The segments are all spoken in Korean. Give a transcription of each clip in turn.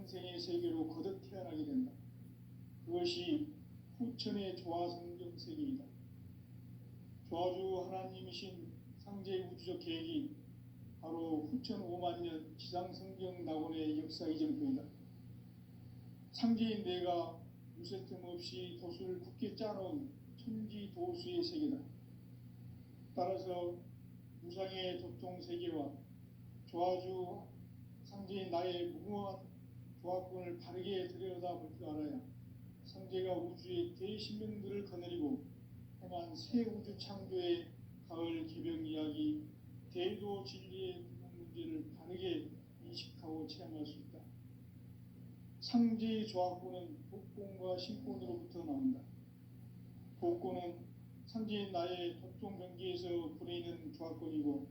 영생의 세계로 거듭 태어나게 된다. 그것이 후천의 조화성경 세계이다. 조화주 하나님이신 상제의 우주적 계획이 바로 후천 5만 년 지상성경 낙원의 역사 이전표이다. 상제인 내가 무쇠 틈 없이 도수를 굳게 짜놓은 천지 도수의 세계다. 따라서 무상의 도통 세계와 조화주 상제인 나의 무궁한 조화권을 바르게 들여다볼 줄 알아야 상제가 우주의 대신명들을 거느리고 행한 새 우주 창조의 가을 개벽 이야기, 대도 진리의 구분 문제를 바르게 인식하고 체험할 수 있다. 상제의 조화권은 복권과 신권으로부터 나온다. 복권은 상제인 나의 도통 경계에서 부리는 조화권이고,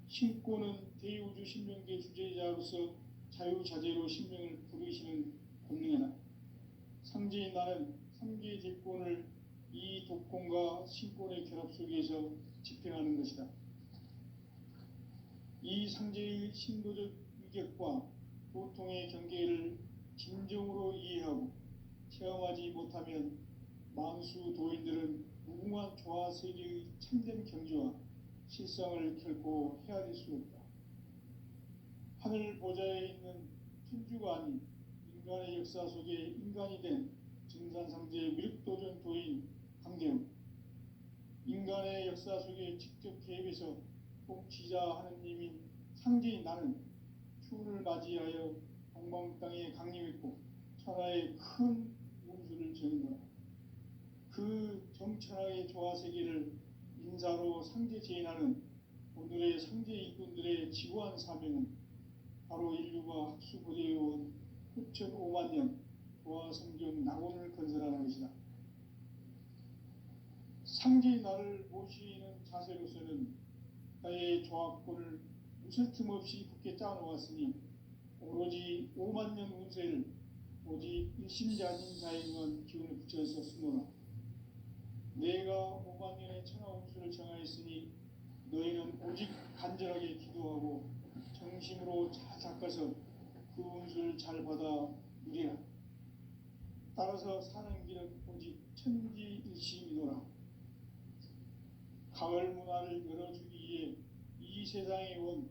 신권은 대우주 신명계 주제자로서 자유자재로 신명을 부르시는 권능이다. 상제인 나는 3개의 대권을 이 독권과 신권의 결합 속에서 집행하는 것이다. 이 상제의 신도적 위격과 보통의 경계를 진정으로 이해하고 체험하지 못하면 만수 도인들은 무궁한 조화 세계의 참된 경지와 실상을 결코 헤아릴 수 없다. 하늘 보좌에 있는 천주가 아닌 인간의 역사 속에 인간이 된 증산상제의 미륵도전 도인 강대웅, 인간의 역사 속에 직접 개입해서 통치자 하느님인 상제인 나는 추운을 맞이하여 동방 땅에 강림했고 천하의 큰 운수를 저는 거라. 그 정천하의 조화세계를 인사로 상제 제인하는 오늘의 상제 일꾼들의 지구한 사명은 바로 인류가 학수고대해온 후천 5만 년 조화성경 낙원을 건설하는 것이다. 상제의 나를 모시는 자세로서는 나의 조화권을 무슨 틈 없이 굳게 짜놓았으니 오로지 5만 년 운세를 오직 일심자인 자에게만 기운을 붙여서 쓰노라. 내가 5만 년의 천하 운수를 정하였으니 너희는 오직 간절하게 기도하고 정심으로 잘 닦아서 그 운수를 잘 받아 누리라. 따라서 사는 길은 오직 천지일심이노라. 가을 문화를 열어주기 위해 이 세상에 온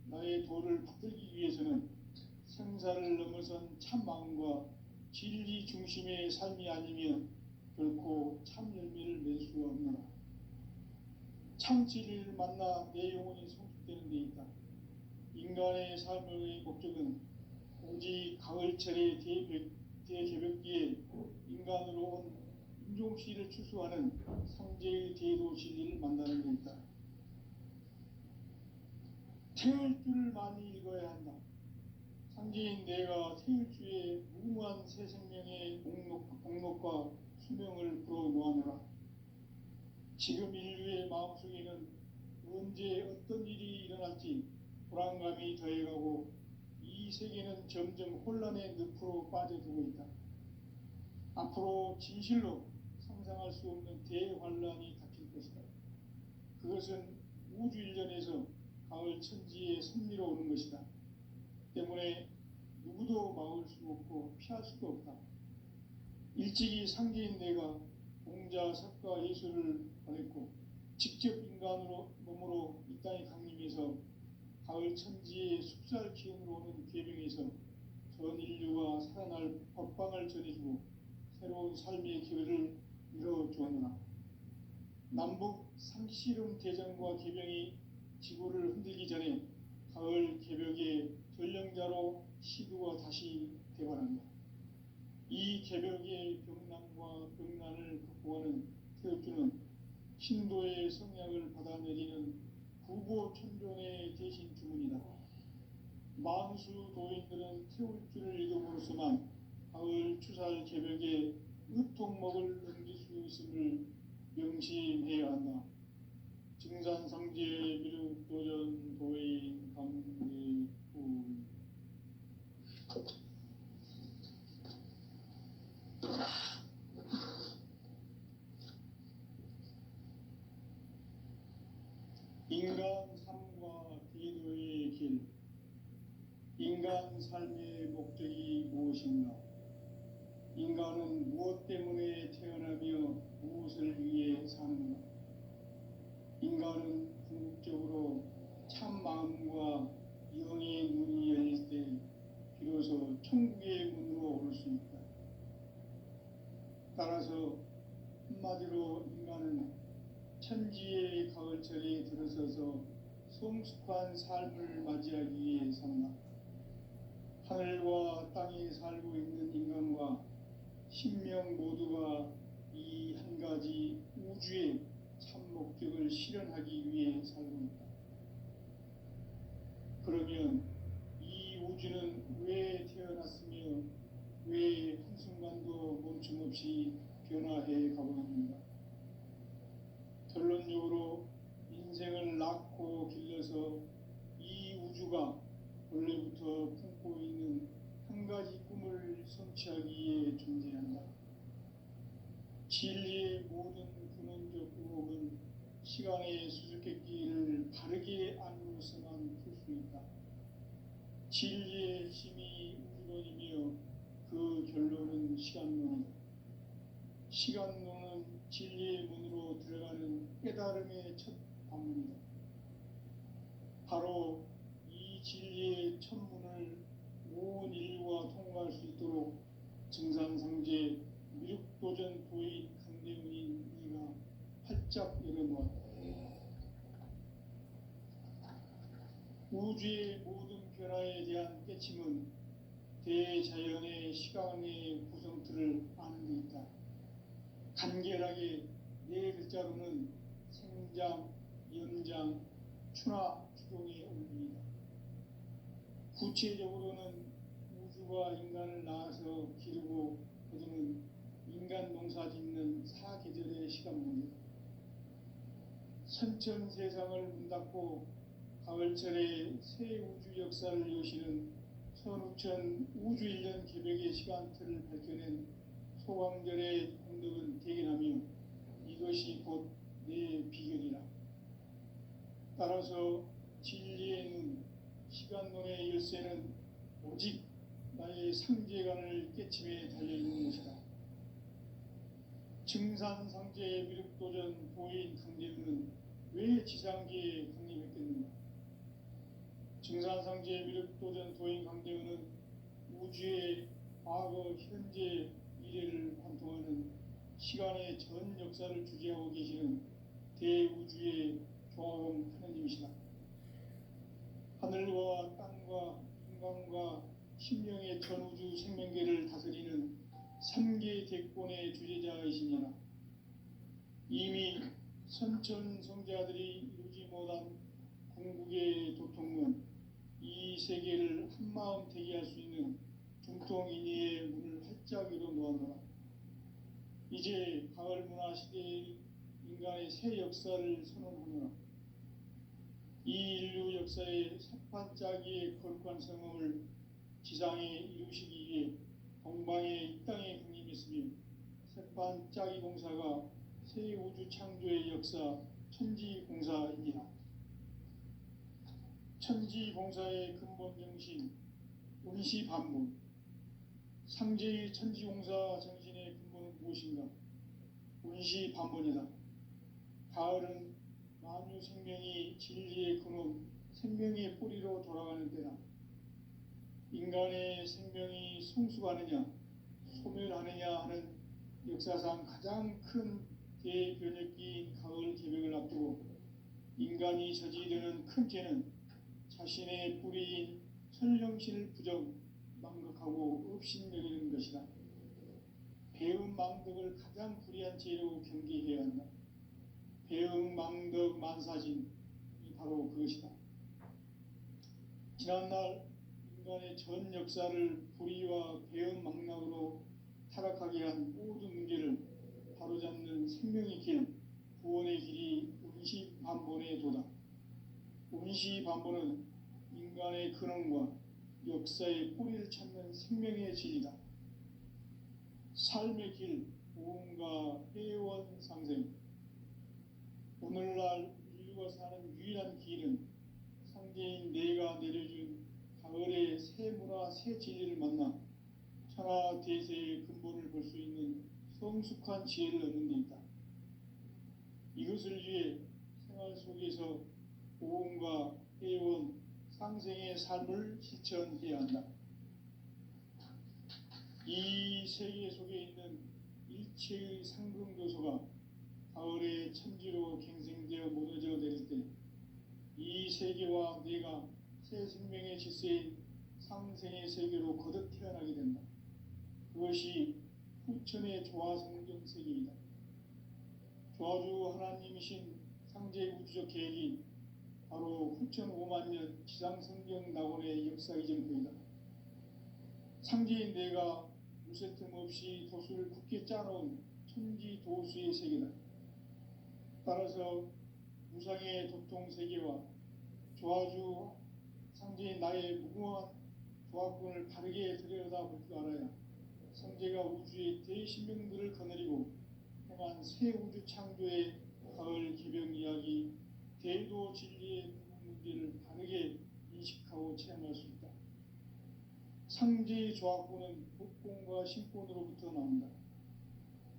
나의 도를 붙들기 위해서는 생사를 넘어선 참 마음과 진리 중심의 삶이 아니면 결코 참 열매를 맺을 수 없노라. 참 진리를 만나 내 영혼이 성숙되는 데 있다. 인간의 삶의 목적은 오직 가을철의 대개벽기에 인간으로 온 인종씨를 추수하는 상제의 대도 진리를 만나는 데 있다. 태울 줄을 많이 읽어야 한다. 상제인 내가 태울 주의 무궁한 새 생명의 공록과 수명을 불어놓아노라. 지금 인류의 마음속에는 언제 어떤 일이 일어날지 불안감이 더해가고 이 세계는 점점 혼란의 늪으로 빠져들고 있다. 앞으로 진실로 상상할 수 없는 대환란이 닥칠 것이다. 그것은 우주 일전에서 가을 천지의 섭리로 오는 것이다. 때문에 누구도 막을 수 없고 피할 수도 없다. 일찍이 상제인 내가 공자, 석가, 예수를 보냈고 직접 인간으로 몸으로 이 땅에 강림해서 가을 천지의 숲살 기운으로 오는 계명에서 전 인류가 살아날 법방을 전해주고 새로운 삶의 기회를 이뤄주었노라. 남북 상씨름 대전과 개병이 지구를 흔들기 전에 가을 개벽의 전령자로 시두가 다시 대발한다. 이 개벽의 병난과 병난을 극복하는 태엽주는 신도의 성약을 받아내리는 구보천존의 대신 주문이다. 만수 도인들은 태울주를 읽음으로써만 가을 추살 개벽에 의통목을 넘길 수 있음을 명심해야 한다. 증산상제 미륵도전 도인 강대훈. 인간 삶과 기도의 길. 인간 삶의 목적이 무엇 때문에 태어나며 무엇을 위해 사는가? 인간은 궁극적으로 참 마음과 영의 문이 열릴 때 비로소 천국의 문으로 오를 수 있다. 따라서 한마디로 인간은 천지의 가을철에 들어서서 성숙한 삶을 맞이하기 위해 산다. 하늘과 땅에 살고 있는 인간과 신명 모두가 이 한 가지 우주의 참 목적을 실현하기 위해 살고 있다. 그러면 이 우주는 왜 태어났으며 왜 한순간도 멈춤없이 변화해 가고 있는가? 결론적으로 인생을 낳고 길러서 이 우주가 원래부터 품고 있는 한 가지 꿈을 성취하기 위해 존재한다. 진리의 모든 근원적 의혹은 시간의 수수께끼를 바르게 알고서만 풀 수 있다. 진리의 핵심이 우주론이며 그 결론은 시간론이다. 시간론은 진리의 문으로 들어가는 깨달음의 첫 방문이다. 바로 이 진리의 첫 문을 온 인류가 통과할 수 있도록 증산상제 미륵도전 도인 강대문인 이가 활짝 열어놓았다. 우주의 모든 변화에 대한 깨침은 대자연의 시간의 구성틀을 아는 데 있다. 간결하게 네 글자로는 생장, 연장, 추나 추동의 원리이다. 구체적으로는 우주가 인간을 낳아서 기르고 거두는 인간 농사 짓는 사계절의 시간문이다. 선천 세상을 문 닫고 가을철에 새 우주 역사를 여시는 선우천 우주 1년 개벽의 시간틀을 밝혀낸 소광절의 공덕은 대견하며 이것이 곧 내 비결이라. 따라서 진리의 눈, 시간론의 열쇠는 오직 나의 상제관을 깨침에 달려있는 것이다. 증산상제의 미륵도전 도인 강대문은 왜 지상계에 강림했겠는가? 증산상제의 미륵도전 도인 강대문은 우주의 과거, 현재, 미래를 관통하는 시간의 전 역사를 주재하고 계시는 대우주의 조화원 하느님이시다. 하늘과 땅과 인간과 신명의 전우주 생명계를 다스리는 3계 대권의 주재자이시니라. 이미 선천성자들이 이루지 못한 궁극의 도통은 이 세계를 한마음 되게 할 수 있는 중통인의의 문을 활짝 열어 놓았노라. 이제 가을 문화 시대의 인간의 새 역사를 선언하노라. 이 인류 역사의 삿발짜기의 거룩한 성음을 지상에 이루시기 위해 동방의 이 땅에 강림했으며 삿발짜기 공사가 새 우주 창조의 역사 천지공사이니라. 천지공사의 근본 정신 운시반문. 상제의 천지공사 정신의 근본은 무엇인가? 운시반문이다. 가을은 만유 생명이 진리의 근원, 생명의 뿌리로 돌아가는 때다. 인간의 생명이 성숙하느냐, 소멸하느냐 하는 역사상 가장 큰 대변혁기인 가을 개벽을 앞두고 인간이 저지르는 큰 죄는 자신의 뿌리인 천령신을 부정, 망각하고 업신여기는 것이다. 배음 망덕을 가장 불의한 죄로 경계해야 한다. 배음 망덕 만사진이 바로 그것이다. 지난날 인간의 전 역사를 불의와 배음 망락으로 타락하게 한 모든 문제를 바로잡는 생명의 길, 구원의 길이 운시반본의 도다. 운시반본은 인간의 근원과 역사의 뿌리를 찾는 생명의 진리다. 삶의 길, 무언가 회원상생. 오늘날 인류가 사는 유일한 길은 상제인 내가 내려준 가을의 새 문화, 새 진리를 만나 천하 대세의 근본을 볼 수 있는 성숙한 지혜를 얻는 데 있다. 이것을 위해 생활 속에서 보험과 해온 상생의 삶을 실천해야 한다. 이 세계 속에 있는 일체의 상승도소가 가을의 천지로 갱생되어 무너져 내릴 때 이 세계와 내가 새 생명의 질서인 상생의 세계로 거듭 태어나게 된다. 그것이 후천의 조화성경 세계이다. 조화주 하나님이신 상제 우주적 계획이 바로 후천 5만 년 지상성경 낙원의 역사 이전부이다. 상제인 내가 무쇠 틈 없이 도수를 굳게 짜놓은 천지 도수의 세계다. 따라서 무상의 도통 세계와 조화주 상제인 나의 무궁한 조화권을 바르게 들여다볼 줄 알아야 성제가 우주의 대신명들을 거느리고 행한 새 우주 창조의 가을 개병 이야기, 대도 진리의 문제를 바르게 인식하고 체험할 수 있다. 상제의 조화권은 복권과 신권으로부터 나온다.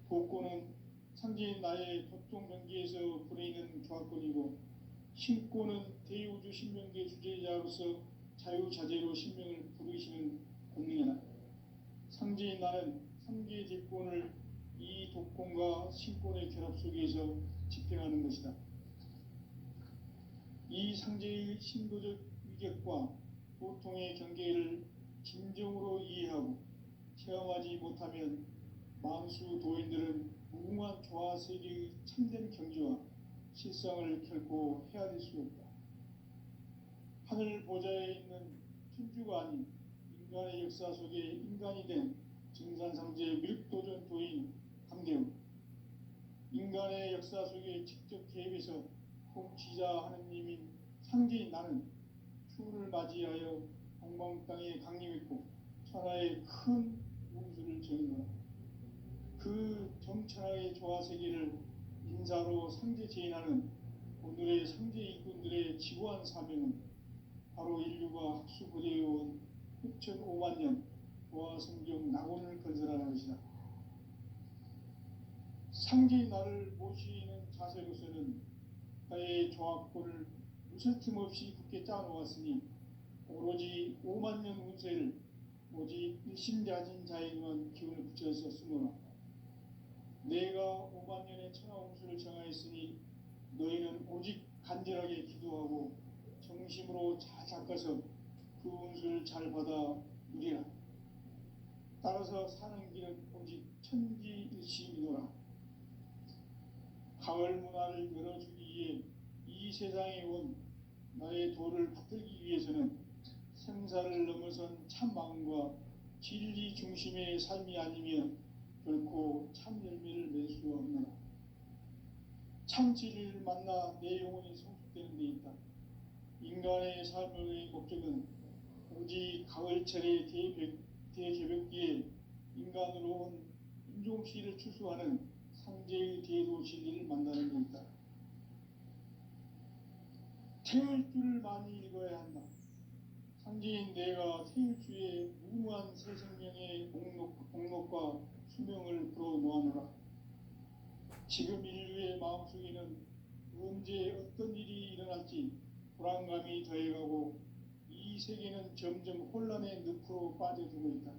복권은 상제인 나의 도통 경계에서 불어있는 조화권이고, 신권은 대우주 신명계 주제자로서 자유자재로 신명을 부르시는 권능이다. 상제인 나는 상계 대권을 이 독권과 신권의 결합 속에서 집행하는 것이다. 이 상제의 신도적 위격과 보통의 경계를 진정으로 이해하고 체험하지 못하면 만수 도인들은 무궁한 조화세계의 참된 경지와 실상을 결코 헤아릴 수 없다. 하늘 보좌에 있는 천주가 아닌 인간의 역사 속에 인간이 된 증산상제 밀도전 도인 강대웅, 인간의 역사 속에 직접 개입해서 통치자 하느님인 상제인 나는 추운을 맞이하여 동방 땅에 강림했고 천하의 큰 운수를 정의하라. 그 정천하의 조화세계를 인사로 상제 제인하는 오늘의 상제 일꾼들의 지구한 사명은 바로 인류가 학수고대해온 후천 5만 년 조화성경 낙원을 건설하는 것이다. 상제인 나를 모시는 자세로서는 나의 조합권을 무슨 틈 없이 굳게 짜놓았으니 오로지 5만 년 운세를 오직 일심자진 자에게만 기운을 붙여서 쓰노라. 내가 5만 년의 천하 운수를 정하였으니 너희는 오직 간절하게 기도하고 정심으로 잘 닦아서 그 운수를 잘 받아 누리라. 따라서 사는 길은 오직 천지일심이노라. 가을 문화를 열어주기 위해 이 세상에 온 나의 도를 붙들기 위해서는 생사를 넘어선 참 마음과 진리 중심의 삶이 아니면 결코 참 열매를 맺을 수 없노라. 참 진리를 만나 내 영혼이 성숙되는 데 있다. 인간의 삶의 목적은 오직 가을철의 대개벽기에 인간으로 온 인종씨를 추수하는 상제의 대도 진리를 만나는 데 있다. 태울 줄을 많이 읽어야 한다. 상제인 내가 태울주의 무궁한 새 생명의 목록과 수명을 풀어놓아노라. 지금 인류의 마음속에는 언제 어떤 일이 일어날지 불안감이 더해가고 이 세계는 점점 혼란의 늪으로 빠져들고 있다.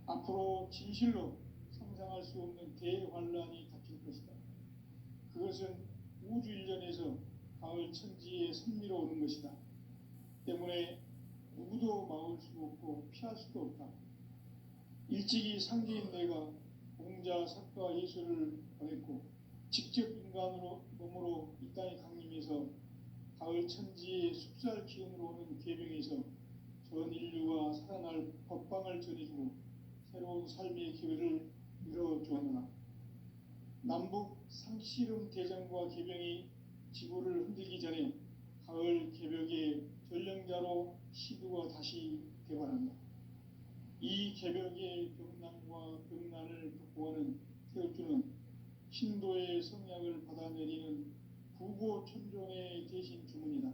앞으로 진실로 상상할 수 없는 대환란이 닥칠 것이다. 그것은 우주 일전에서 가을 천지의 섭리로 오는 것이다. 때문에 누구도 막을 수 없고 피할 수도 없다. 일찍이 상제인 내가 공자, 석가, 예수를 보냈고 직접 인간으로 몸으로 이 땅에 강림해서 가을 천지의 숲살 기운으로 오는 계명에서 전 인류가 살아날 법방을 전해주고 새로운 삶의 기회를 열어주었노라. 남북 상씨름 대전과 계병이 지구를 흔들기 전에 가을 개벽의 전령자로 시두가 다시 개발한다. 이 개벽의 병난과 병난을 극복하는 태울주는 신도의 성약을 받아내리는 부고천존의 대신 주문이다.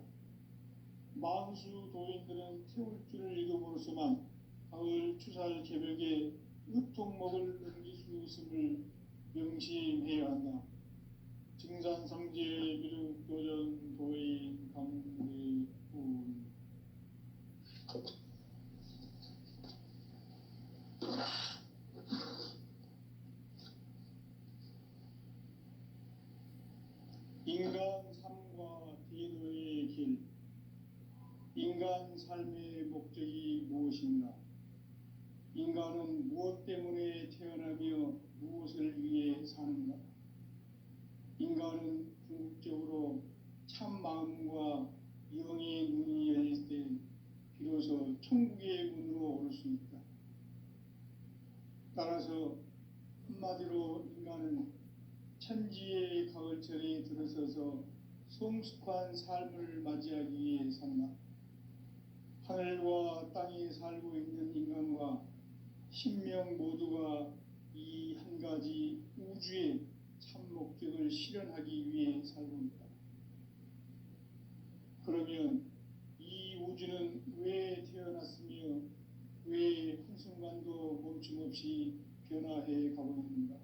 만수 도인들은 태울주를 읽음으로써만 가을 추살 개벽의 으통목을 넘길 수 비웃음을 명심해야 한다. 증산상제 미륵도전 도인 강대훈. 인간 삶과 디노의 길. 인간 삶의 목적이 무엇인가? 인간은 무엇 때문에 태어나며 무엇을 위해 사는가? 인간은 궁극적으로 참 마음과 영의 눈이 열릴 때 비로소 천국의 문으로 올 수 있다. 따라서 한마디로 인간은 천지의 가을철에 들어서서 성숙한 삶을 맞이하기 위해 산다. 하늘과 땅에 살고 있는 인간과 신명 모두가 이 한 가지 우주의 참 목적을 실현하기 위해 살고 있다. 그러면 이 우주는 왜 태어났으며 왜 한순간도 멈춤없이 변화해 가고 있는가?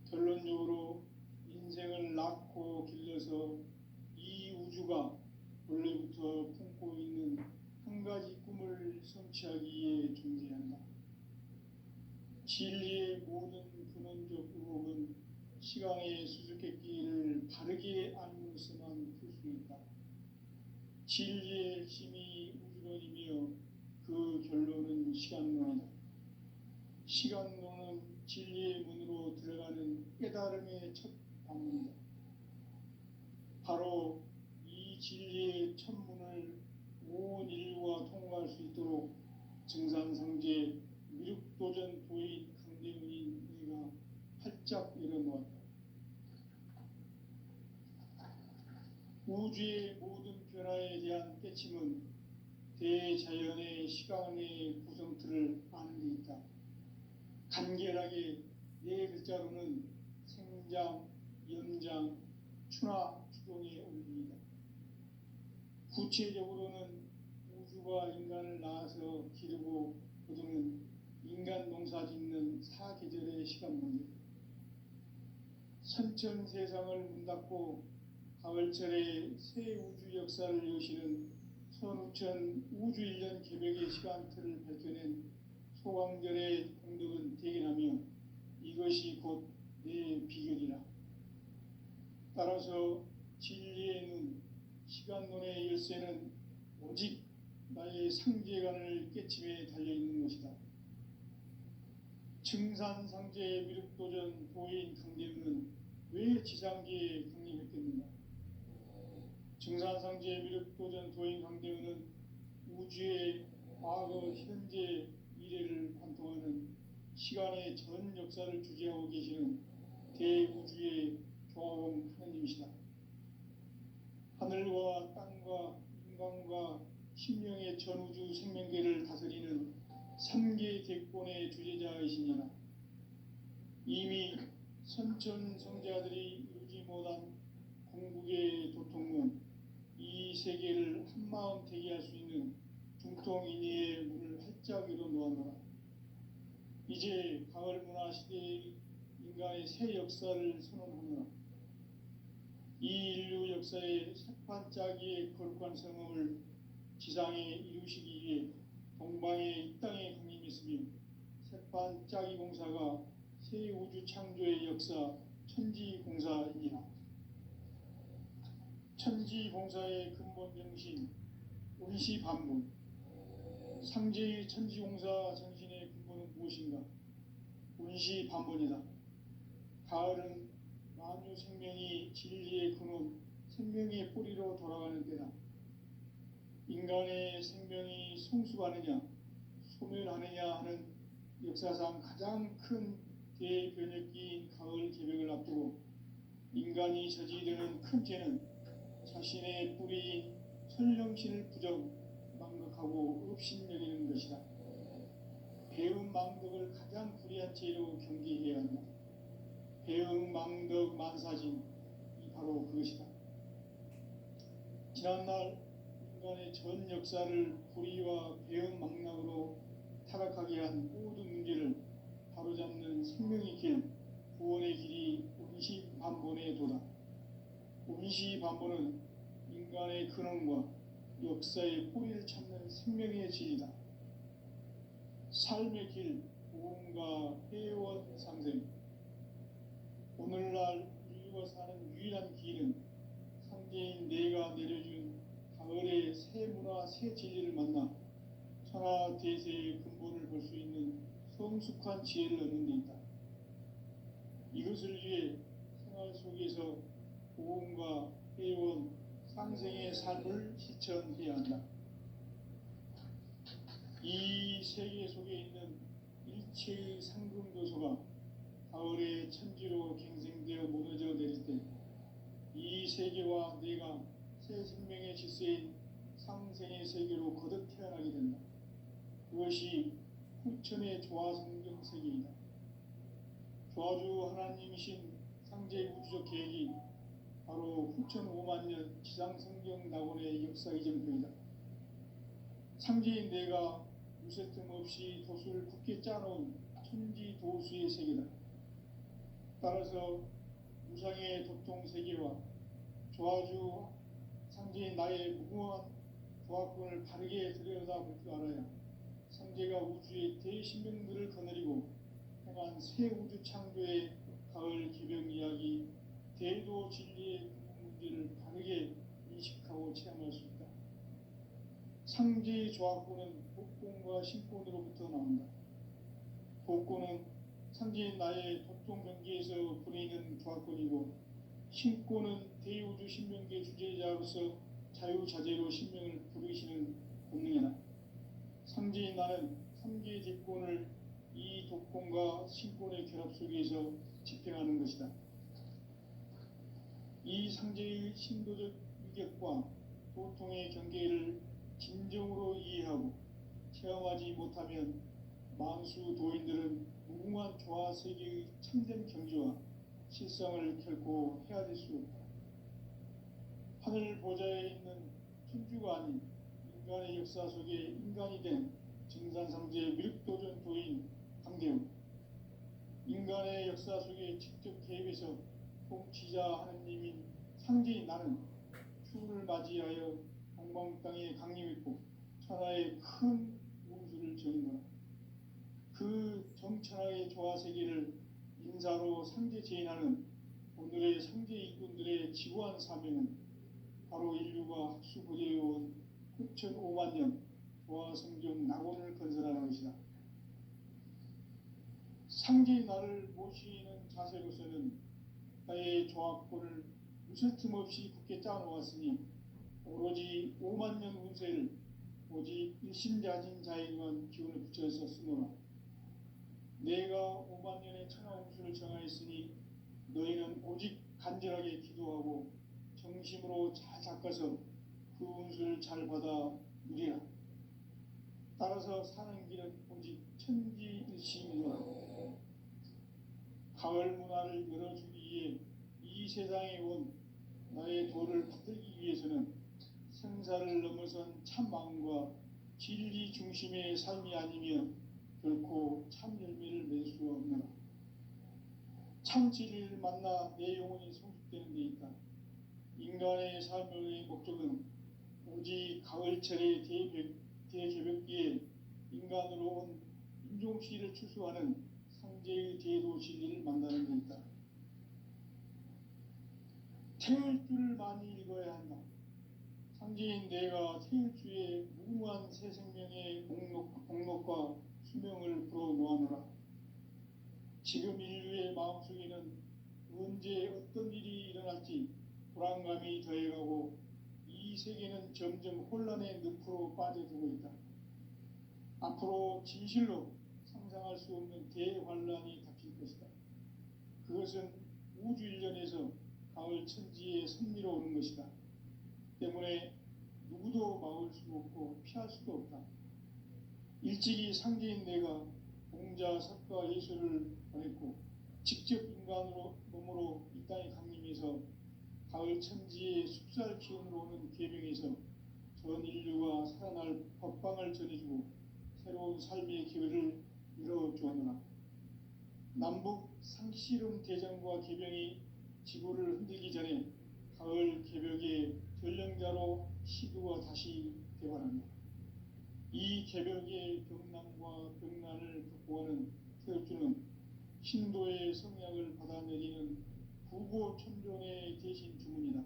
결론적으로 인생을 낳고 길러서 이 우주가 원래부터 품고 있는 한 가지 꿈을 성취하기 위해 존재한다. 진리의 모든 근원적 의혹은 시간의 수수께끼를 바르게 알므로서만 풀 수 있다. 진리의 핵심이 우주론이며 그 결론은 시간론이다. 시간론은 진리의 문으로 들어가는 깨달음의 첫 방문이다. 바로 이 진리의 첫 문을 온 인류가 통과할 수 있도록 증산상제 미륵도전 도인 강대훈인 내가 활짝 열어놓았다. 우주의 모든 변화에 대한 깨침은 대자연의 시간의 구성틀을 아는 데 있다. 간결하게 네 글자로는 생장, 연장, 추나 추동의 원리이다. 구체적으로는 우주가 인간을 낳아서 기르고 거두는 인간 농사 짓는 사계절의 시간 문제. 선천 세상을 문 닫고 가을철에 새 우주 역사를 여시는 선우천 우주 1년 개벽의 시간틀을 밝혀낸 소강절의 공덕은 대견하며 이것이 곧 내 비결이라. 따라서 진리의 눈, 시간론의 열쇠는 오직 나의 상제관을 깨침에 달려있는 것이다. 증산상제 미륵도전 도인 강대훈은 왜 지상계에 강림했겠는가? 증산상제 미륵도전 도인 강대훈은 우주의 과거, 현재, 미래를 관통하는 시간의 전 역사를 주재하고 계시는 대우주의 교황 하나님이시다. 하늘과 땅과 인간과 신명의 전우주 생명계를 다스리는 3개 대권의 주제자이시니라. 이미 선천성자들이 이루지 못한 궁극의 도통문, 이 세계를 한마음 되게 할 수 있는 중통인의의 문을 활짝 열어 놓았노라. 이제 가을 문화 시대의 인간의 새 역사를 선언하노라. 이 인류 역사의 색반짝이의 거룩한 성음을 지상에 이루시기 위해 동방의 이 땅에 강림했으며 색반짝이 공사가 새 우주 창조의 역사 천지공사이니라. 천지공사의 근본 정신 운시반문. 상제의 천지공사 정신의 근본은 무엇인가? 운시반문이다. 가을은 만유 생명이 진리의 근원, 생명의 뿌리로 돌아가는 때다. 인간의 생명이 성숙하느냐, 소멸하느냐 하는 역사상 가장 큰 대변혁기인 가을 개벽을 앞두고 인간이 저지르는 큰 죄는 자신의 뿌리인 설령신을 부정, 망각하고 업신여기는 것이다. 배움 망덕을 가장 불의한 죄로 경계해야 한다. 배움 망덕 만사진, 이 바로 그것이다. 지난날 인간의 전 역사를 불의와 배움 망락으로 타락하게 한 모든 문제를 바로잡는 임시반보는 인간의 근원과 역사의 뿌리를 찾는 생명의 진리다. 삶의 길, 보험과 회원 상생. 오늘날 인류가 사는 유일한 길은 상제인 내가 내려준 가을의 새 문화, 새 진리를 만나 천하 대세의 근본을 볼 수 있는 성숙한 지혜를 얻는 데 있다. 이것을 위해 생활 속에서 보험과 회원, 상생의 삶을 실천해야 한다. 이 세계 속에 있는 일체의 상금도서가 가을의 천지로 갱생되어 무너져 내릴 때 이 세계와 내가 새 생명의 질서인 상생의 세계로 거듭 태어나게 된다. 그것이 후천의 조화성경 세계이다. 조화주 하나님이신 상제 우주적 계획이 바로 후천 5만 년 지상성경 낙원의 역사 이전표이다. 상제인 내가 무쇠 틈 없이 도수를 굳게 짜놓은 천지 도수의 세계다. 따라서 무상의 도통 세계와 조화주 상제인 나의 무궁한 조화권을 바르게 들여다볼 줄 알아야 상제가 우주의 대신명들을 거느리고 행한 새 우주 창조의 가을 기병 이야기, 대도 진리의 문제를 바르게 인식하고 체험할 수 있다. 상제의 조화권은 복권과 신권으로부터 나온다. 복권은 상제인 나의 도통 경계에서 부리는 조화권이고, 신권은 대우주 신명계 주제자로서 자유자재로 신명을 부르시는 본능이다. 상제인 나는 3개의 직권을 이 독권과 신권의 결합 속에서 집행하는 것이다. 이 상제의 신도적 위격과 도통의 경계를 진정으로 이해하고 체험하지 못하면 만수 도인들은 무궁한 조화 세계의 참된 경지와 실상을 결코 헤아릴 수 없다. 하늘 보좌에 있는 천주가 아닌 인간의 역사 속에 인간이 된 증산상제 미륵도전 도인 강대웅, 인간의 역사 속에 직접 개입해서 통치자 하느님인 상제인 나는 추를 맞이하여 동방 땅에 강림했고 천하의 큰 운수를 전인노라. 그 정천하의 조화 세계를 인사로 상제 제인하는 오늘의 상제 일꾼들의 지구한 사명은 바로 인류가 학수고대해온 9,500만 년 조화성경 낙원을 건설하는 것이다. 상제의 나를 모시는 자세로서는 나의 조합권을 무쇠 틈 없이 굳게 짜놓았으니 오로지 5만 년 운세를 오직 일심자진 자에게만 기운을 붙여서 쓰노라. 내가 5만 년의 천하 운수를 정하였으니 너희는 오직 간절하게 기도하고 정심으로 잘 닦아서 그 운수를 잘 받아 누리라. 따라서 사는 길은 오직 천지일심이노라. 가을 문화를 열어주기 위해 이 세상에 온 나의 도를 붙들기 위해서는 생사를 넘어선 참 마음과 진리 중심의 삶이 아니면 결코 참 열매를 맺을 수 없노라. 참 진리를 만나 내 영혼이 성숙되는 데 있다. 인간의 삶의 목적은 오직 가을철의 대개벽기에 인간으로 온 인종시를 추수하는 상제의 대도 진리를 만나는 데 있다. 태일주를 많이 읽어야 한다. 상제인 내가 태일주의 무궁한 새 생명의 목록과 수명을 불어놓아노라. 지금 인류의 마음속에는 언제 어떤 일이 일어날지 불안감이 더해가고 이 세계는 점점 혼란의 늪으로 빠져들고 있다. 앞으로 진실로 상상할 수 없는 대환란이 닥칠 것이다. 그것은 우주 일련에서 가을 천지에 선미로 오는 것이다. 때문에 누구도 막을 수 없고 피할 수도 없다. 일찍이 상제인 내가 공자, 석가, 예수를 보냈고 직접 인간으로 몸으로 이 땅에 강림해서 가을 천지의 숲살 기운으로 오는 계명에서 전 인류가 살아날 법방을 전해주고 새로운 삶의 기회를 열어주었노라. 남북 상씨름 대전과 계병이 지구를 흔들기 전에 가을 개벽의 전령자로 시구가 다시 되관합니다. 이 개벽의 병남과 병난을 극복하는 태엽주는 신도의 성약을 받아내리는 부고천종의 대신 주문이다.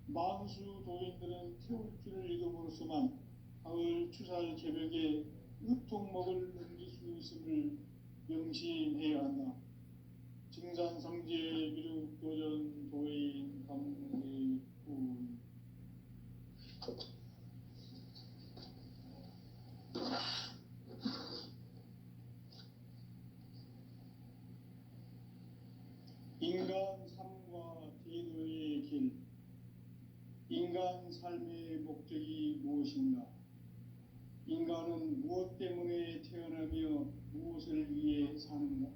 만수 도인들은 태울주를 읽음으로써만 가을 추살 개벽에 의통목을 넘길 수 있음을 명심해야 한다. 증산성제 미륵 도전 도인 감회군. 인간 삶과 대도의 길. 인간 삶의 목적이 무엇인가? 인간은 무엇 때문에 태어나며 무엇을 위해 사는가?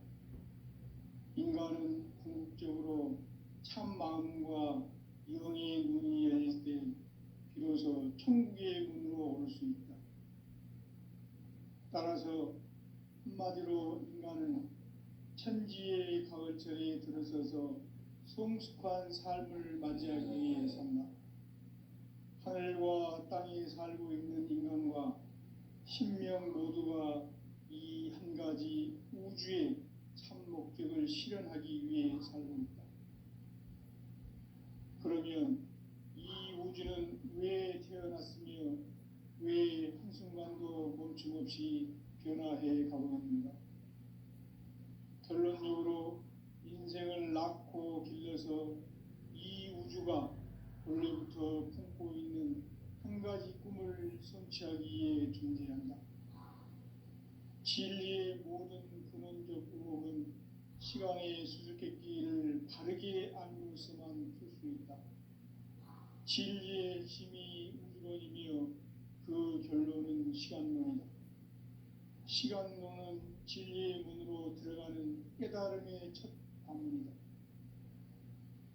인간은 궁극적으로 참 마음과 영의 눈이 열릴 때 비로소 천국의 문으로 올 수 있다. 따라서 한마디로 인간은 천지의 가을철에 들어서서 성숙한 삶을 맞이하기 위해 산다. 하늘과 땅에 살고 있는 인간과 신명 모두가 이 한 가지 우주의 참 목적을 실현하기 위해 살고 있다. 그러면 이 우주는 왜 태어났으며 왜 한순간도 멈춤없이 변화해 가고 있는가? 결론적으로 인생을 낳고 길러서 이 우주가 원래부터 품고 있는 한 가지 꿈을 성취하기 위해 존재한다. 진리의 모든 근원적 의혹은 시간의 수수께끼를 바르게 알므로서만 풀 수 있다. 진리의 핵심이 우주론이며 그 결론은 시간론이다. 시간론은 진리의 문으로 들어가는 깨달음의 첫 관문이다.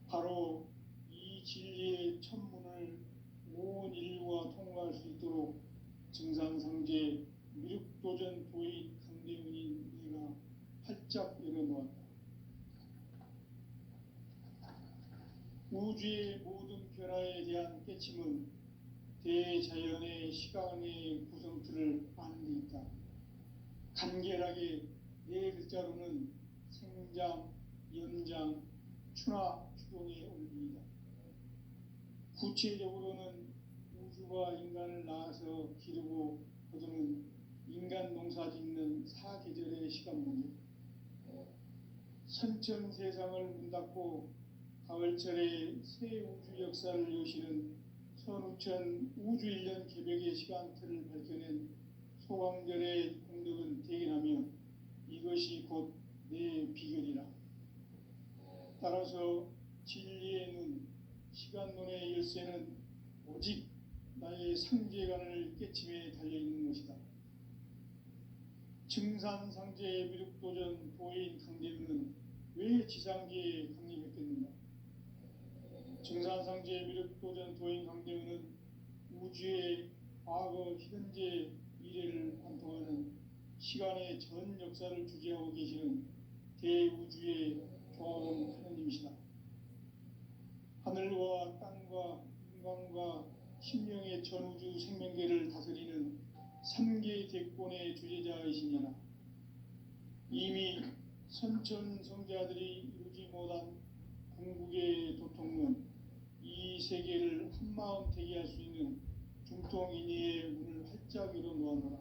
바로 이 진리의 첫 문을 온 인류가 통과할 수 있도록 증산상제 미륵도전 도인 강대훈인 내가 활짝 열어놓았다. 우주의 모든 변화에 대한 깨침은 대자연의 시간의 구성틀을 아는 데 있다. 간결하게 네 글자로는 생장, 연장, 추나 추동의 원리이다. 구체적으로는 우주가 인간을 낳아서 기르고 거두는 인간 농사 짓는 사계절의 시간 문제, 선천 세상을 문 닫고 가을철에 새 우주 역사를 여시는 선우천 우주 1년 개벽의 시간틀을 밝혀낸 소광절의 공덕은 대견하며 이것이 곧 내 비결이라. 따라서 진리의 눈, 시간론의 열쇠는 오직 나의 상제관을 깨침에 달려있는 것이다. 증산상제 미륵도전 도인 강대훈은 왜 지상계에 강림했겠는가? 증산상제 미륵도전 도인 강대훈은 우주의 과거, 현재, 미래를 관통하는 시간의 전 역사를 주재하고 계시는 대우주의 조화원 하느님이시다. 하늘과 땅과 인간과 신명의 전우주 생명계를 다스리는 3계 대권의 주제자이시니라. 이미 선천성자들이 이루지 못한 궁극의 도통론, 이 세계를 한마음 되게 할 수 있는 중통인의의 문을 활짝 열어놓아노라.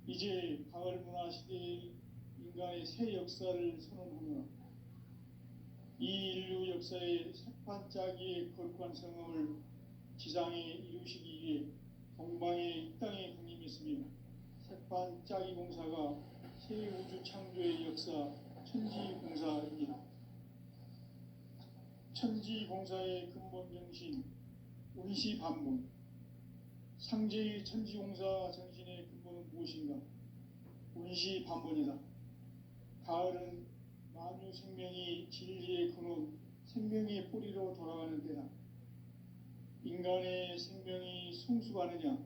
이제 가을 문화 시대의 인간의 새 역사를 선언하노라. 이 인류 역사의 색반짜기의 거룩한 성험을 지상에 이루시기 위해 동방에 이 땅에 강림했으며 색반짜기 공사가 새 우주 창조의 역사 천지공사입니다. 천지공사의 근본 정신 운시반문, 상제의 천지공사 정신의 근본은 무엇인가? 운시반문이다. 가을은 만유 생명이 진리의 근원, 생명의 뿌리로 돌아가는 때다. 인간의 생명이 성숙하느냐,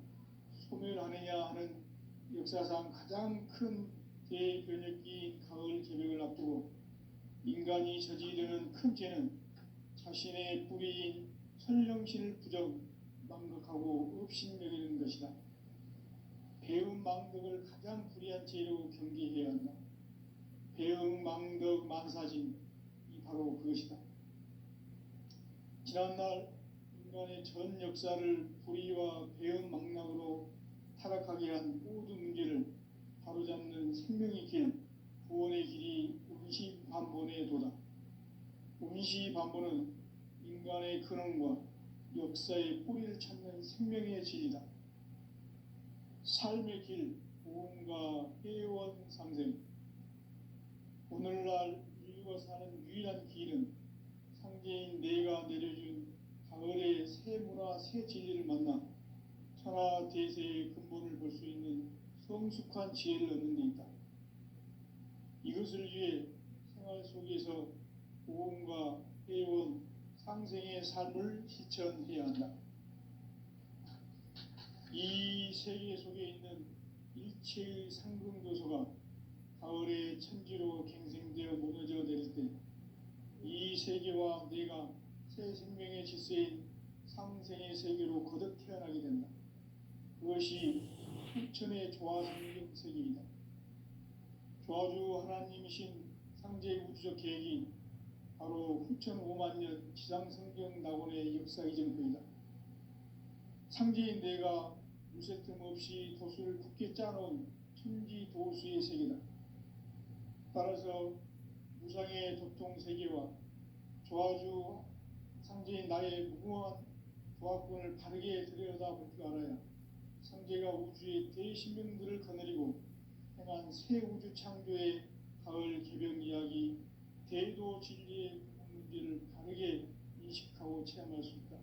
소멸하느냐 하는 역사상 가장 큰 대변혁기인 가을 개벽을 앞두고 인간이 저지르는 큰 죄는 자신의 뿌리인 선령신을 망각하고 업신여기는 것이다. 배음 망덕을 가장 불의한 죄로 경계해야 한다. 배음 망덕 만사진이 바로 그것이다. 지난날 인간의 전 역사를 불의와 배음 망락으로 타락하게 한 모든 문제를 바로잡는 생명의 길, 구원의 길이 운시반본의 도다. 운시반본은 인간의 근원과 역사의 뿌리를 찾는 생명의 진리다. 삶의 길, 보험과 해원상생. 오늘날 인류가 사는 유일한 길은 상제인 내가 내려준 가을의 새 문화, 새 진리를 만나 천하 대세의 근본을 볼 수 있는 성숙한 지혜를 얻는 데 있다. 이것을 위해 생활 속에서 보험과 해원, 상생의 삶을 실천해야 한다. 이 세계 속에 있는 일체의 상승도소가 가을의 천지로 갱생되어 무너져 내릴 때 이 세계와 내가 새 생명의 질서인 상생의 세계로 거듭 태어나게 된다. 그것이 후천의 조화성경 세계이다. 조화주 하나님이신 상제 우주적 계획이 바로 후천 5만 년 지상성경 낙원의 역사 이전표이다. 상제인 내가 무쇠 틈 없이 도수를 굳게 짜놓은 천지 도수의 세계다. 따라서 무상의 도통 세계와 조화주 상제인 나의 무궁한 조화권을 바르게 들여다볼 줄 알아야 상제가 우주의 대신명들을 거느리고 행한 새 우주 창조의 가을 개변 이야기, 대도 진리의 문제를 바르게 인식하고 체험할 수 있다.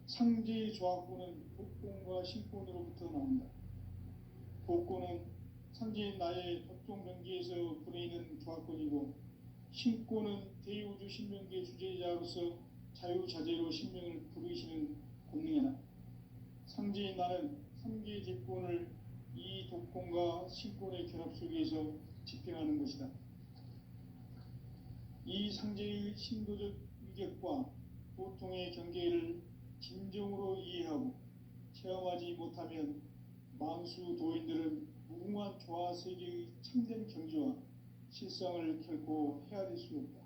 상제의 조화권은 복권과 신권으로부터 나온다. 복권은 상제인 나의 도통 경계에서 부르이는 조화권이고, 신권은 대우주 신명계 주제자로서 자유자재로 신명을 부르시는 권능이다. 상제인 나는 3개 제권을 이 독권과 신권의 결합 속에서 집행하는 것이다. 이 상제의 신도적 위격과 보통의 경계를 진정으로 이해하고 체험하지 못하면 만수 도인들은 무궁한 조화 세계의 참된 경지와 실상을 결코 헤아릴 수 없다.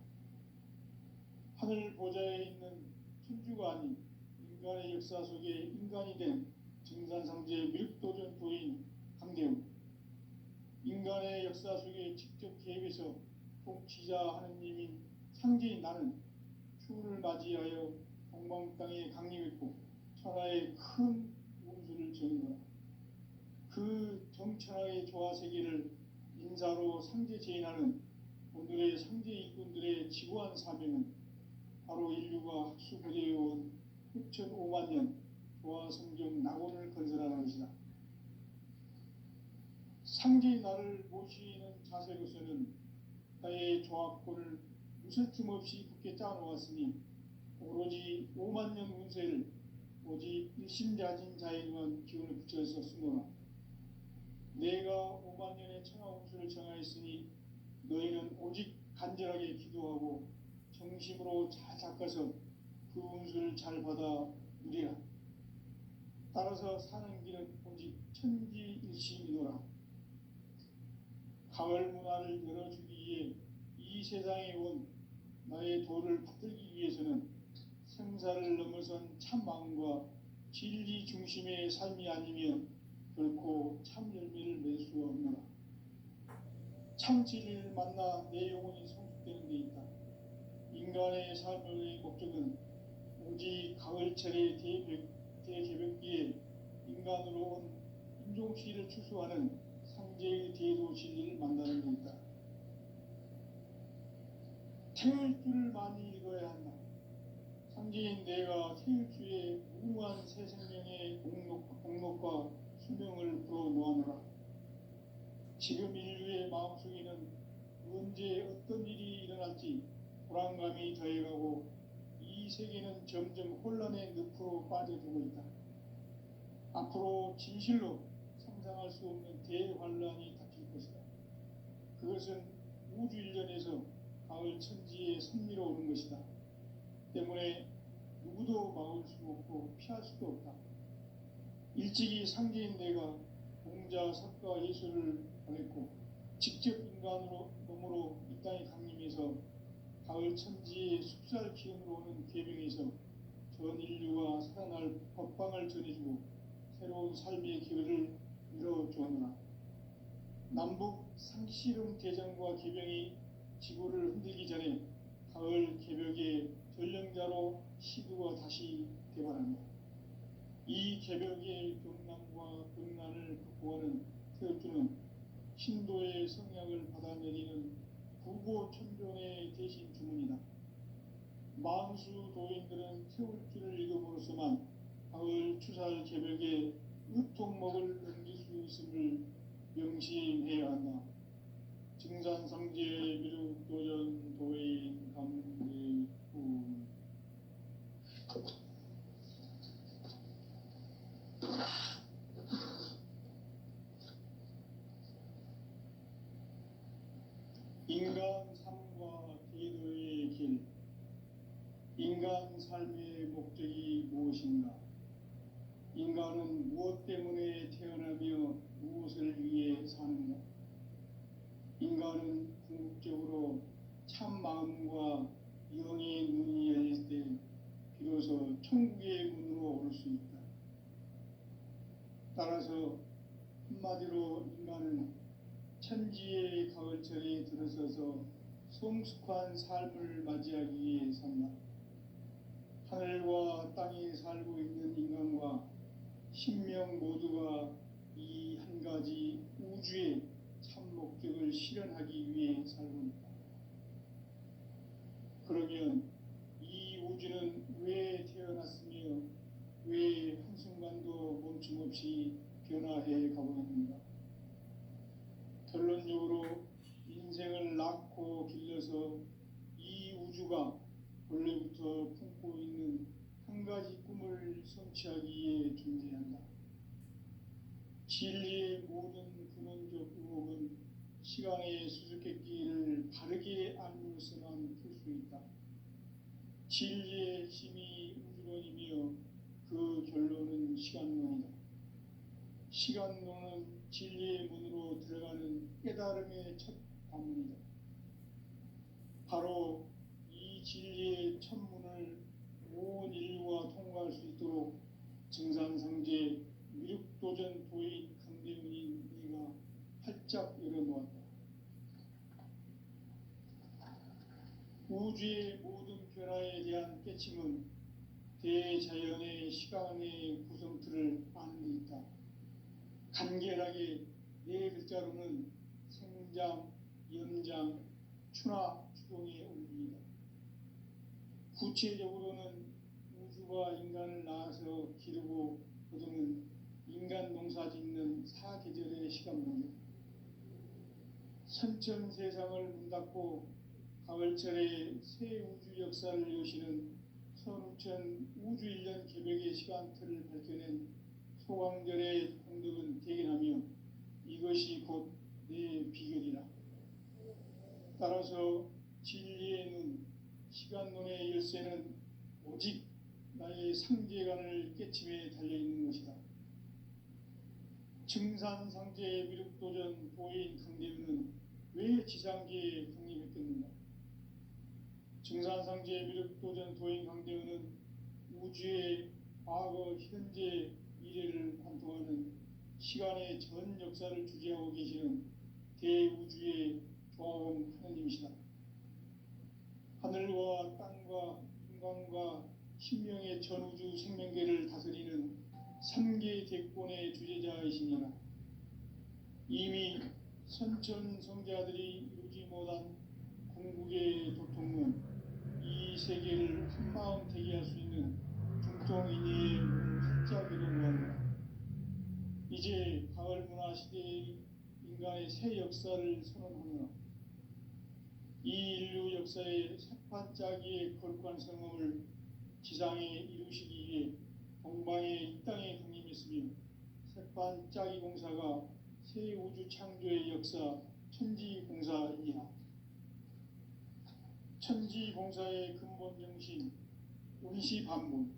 하늘 보좌에 있는 천주가 아닌 인간의 역사 속에 인간이 된 증산상제 밀도전 도인 강대웅, 인간의 역사 속에 직접 개입해서 통치자 하느님인 상제인 나는 추운을 맞이하여 동방 땅에 강림했고 천하의 큰 운수를 전거라. 그 정천하의 조화 세계를 인사로 상제 제인하는 오늘의 상제 일꾼들의 지구한 사명은 바로 인류가 학수고대해온 후천 5만 년 조화 성경 낙원을 건설하는 것이다. 상제인 나를 모시는 자세로서는 나의 조화권을 무쇠틈 없이 굳게 짜놓았으니 오로지 5만 년 운세를 오직 일심자진 자에게만 기운을 붙여서 쓰노라. 내가 5만 년의 천하 운수를 정하였으니 너희는 오직 간절하게 기도하고 정심으로 잘 닦아서 그 운수를 잘 받아 누리라. 따라서 사는 길은 오직 천지일심이노라. 가을 문화를 열어주기 위해 이 세상에 온 나의 도를 붙들기 위해서는 생사를 넘어선 참 마음과 진리 중심의 삶이 아니면 결코 참 열매를 맺을 수 없노라. 참 진리를 만나 내 영혼이 성숙되는 데 있다. 인간의 삶의 목적은 오직 가을철의 대개벽기에 인간으로 온 인종시를 추수하는 상제의 대도 진리를 만나는 데 있다. 태일주를 많이 읽어야 한다. 상제인 내가 태일주의 무궁한 새 생명의 공록과 수명을 불어놓아노라. 지금 인류의 마음속에는 언제 어떤 일이 일어날지 불안감이 더해가고 이 세계는 점점 혼란의 늪으로 빠져들고 있다. 앞으로 진실로 상상할 수 없는 대환란이 닥칠 것이다. 그것은 우주 일련에서 가을 천지에 선미로 오는 것이다. 때문에 누구도 막을 수 없고 피할 수도 없다. 일찍이 상제인 내가 공자, 석가, 예술을 보냈고 직접 인간으로 몸으로 이 땅에 강림해서 가을 천지의 숲살 기운으로 오는 계명에서 전 인류가 살아날 법방을 전해주고 새로운 삶의 기회를 열어주었노라. 남북 상씨름 대장과 계병이 지구를 흔들기 전에 가을 개벽의 전령자로 시드가 다시 개발합니다. 이 개벽의 경난과 극난을 극복하는 태엽주는 신도의 성약을 받아 내리는 구고천존의 대신 주문이다. 만수 도인들은 태엽주를 읽음으로써만 가을 추살 개벽의 의통목을 넘길 수 있음을 명심해야 한다. 증산상제 미륵도전 도인 감리후 인간 삶과 기도의 길. 인간 삶의 목적이 무엇인가? 인간은 무엇 때문에 태어나며 무엇을 위해 사는가? 인간은 궁극적으로 참 마음과 영의 눈이 열릴 때 비로소 천국의 문으로 올 수 있다. 따라서 한마디로 인간은 천지의 가을철에 들어서서 성숙한 삶을 맞이하기 위해 산다. 하늘과 땅에 살고 있는 인간과 신명 모두가 이 한 가지 우주의 참 목적을 실현하기 위해 살고 있다. 그러면 이 우주는 왜 태어났으며 왜 한순간도 멈춤없이 변화해 가고 있는가? 결론적으로 인생을 낳고 길러서 이 우주가 원래부터 품고 있는 한 가지 꿈을 성취하기 위해 존재한다. 진리의 모든 근원적 의혹은 시간의 수수께끼를 바르게 알므로서만 풀 수 있다. 진리의 핵심이 우주론이며 그 결론은 시간론이다. 시간론은 진리의 문으로 들어가는 깨달음의 첫 관문이다. 바로 이 진리의 첫 문을 온 인류가 통과할 수 있도록 증산상제 미륵도전 도인 강대훈인 네가 활짝 열어놓았다. 우주의 모든 변화에 대한 깨침은 대자연의 시간의 구성틀을 아는 데 있다. 간결하게 네 글자로는 생장, 연장, 추나 추동의 원리이다. 구체적으로는 우주가 인간을 낳아서 기르고 거두는 인간 농사 짓는 사계절의 시간문이다. 선천세상을 문 닫고 가을철에 새 우주 역사를 여시는 선우천 우주일년 개벽의 시간틀을 밝혀낸 소광절의 공덕은 대견하며 이것이 곧 내 비결이라. 따라서 진리의 눈, 시간론의 열쇠는 오직 나의 상제관을 깨침에 달려있는 것이다. 증산상제 미륵도전 도인 강대훈은 왜 지상계에 강림했겠는가? 증산상제 미륵도전 도인 강대훈은 우주의 과거, 현재, 미래를 관통하는 시간의 전 역사를 주재하고 계시는 대우주의 조화원 하느님이시다. 하늘과 땅과 인간과 신명의 전우주 생명계를 다스리는 3개 대권의 주재자이시니라. 이미 선천성자들이 이루지 못한 궁극의 도통은 이 세계를 한마음 되게 할 수 있는 중통인의의 문을 활짝 열어놓았노라. 이제 가을 문화 시대의 인간의 새 역사를 선언하노라. 이 인류 역사의 새판짜기의 거룩한 성음을 지상에 이루시기 위해 동방에 이 땅에 강림했으며 새판짜기 공사가 새 우주 창조의 역사 천지공사이니라. 천지공사의 근본 정신, 운시 반문